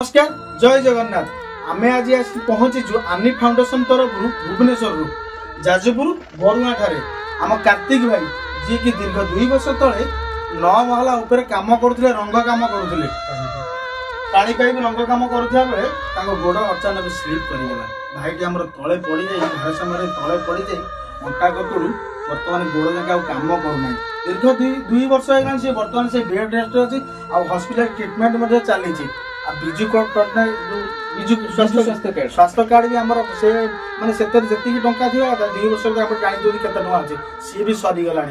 नमस्कार जय जगन्नाथ आमे आज आसी पहुंचीचु आनी फाउंडेशन तरफ भुवनेश्वर जाजपुर बरुआ ठारे आम कार्तिक भाई जी की दीर्घ 2 वर्ष तले 9 महला ऊपर काम करुले रंग काम करुले पानी पाइप रंग काम करुवा बेले गोड़ अचानक स्लीप करगला भाईटी आम तले पड़ जाए घर समय तले पड़ जाए अंटा कतुड़ बर्तमान गोड़ जाके काम करना दीर्घ 2 वर्ष होगा सी बर्तमान से बेड रेस्ट अच्छी हॉस्पिटल ट्रिटमेंट चली विजु विजु स्वास्थ्य कार्ड भी आम से माने जी टंका थी 2 वर्ष जानी के अच्छे सी भी सरीगला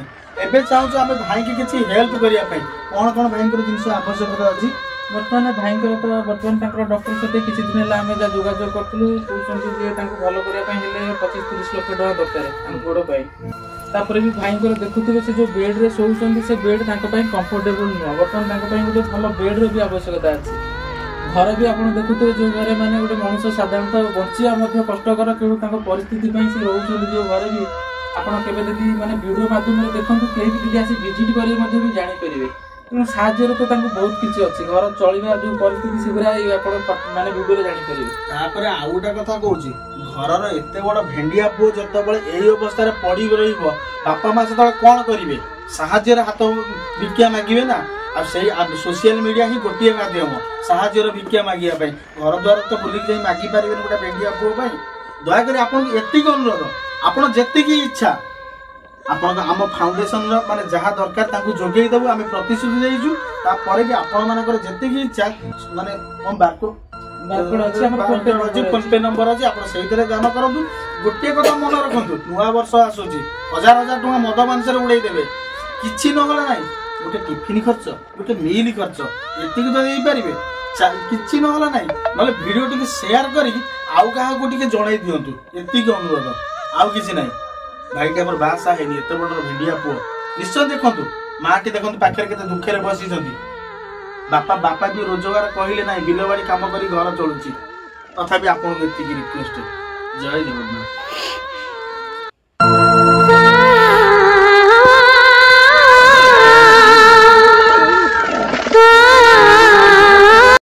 एवं चाहूँ आम भाई की किसी हेल्प करने कौन कौन भाई जिन आवश्यकता अच्छी बर्तमान भाई तो बर्तमान डॉक्टर सहित किसी दिन है आम जहाँ जोगाजोग करूँ कहते भल करने 25-30 लाख टका दरकार गोड़ तापर भी भाई देखुए से जो बेड रे शोचुं से बेड कंफर्टेबल नुह बर्तमान गोटे भल बेड भी आवश्यकता अच्छी घर भी आप देखुए जो घरे माने गोटे मनुष्य साधारणतः बंचिया कष्टकर क्यों परिस्थिति से रोच जो घर भी आपड़ के माने वीडियो माध्यम देखते कहीं भी आसी विजिट कर जापर तेणु साहय तो बहुत किसी अच्छी घर चलवा जो परिस्थिति से माने वीडियो जापर आउ गोटे कथा कहूँ घर एत बड़ भेंडिया पुओ जो यही अवस्था पड़ बापा माँ से कौन करेंगे साहय हाथ भिक्षा मागे ना सोशल मीडिया ही गोटे माध्यम साहय भिक्षा मागे घर द्वार तो बुलिक जाए मागी पारे गोटे भेंडिया पुओ दयाकोरी आपको अनुरोध आपड़ जी इच्छा आपण आम फाउंडेशन माने जहाँ दरकार जोगे देवु आम प्रतिश्रुति देइजु तापर भी आपण मानकर जति इच्छा माने हम फोन पे नंबर अच्छे आप दान करूँ गोटे कथा मन रखु नुआ वर्ष आसूची 1000 टका मद मांस उड़े देवे कि ना गोटे टिफिन खर्च गोटे मिल खर्च ये तो दे पारे कि ना ना भिडियो टी सेयार कर आउ क्या जन दिंतु ये अनुरोध आउ कि ना भाईटी आम बासा है एत बड़ भेंडिया पुओ निश्चय देखु माँ टी देखते पाखे के दुखे बसी बापा बापा भी रोजगार कहले ना बिलबाड़ी कम कर घर चलुची तथापि आपको रिक्वेस्ट जय जगन्नाथ।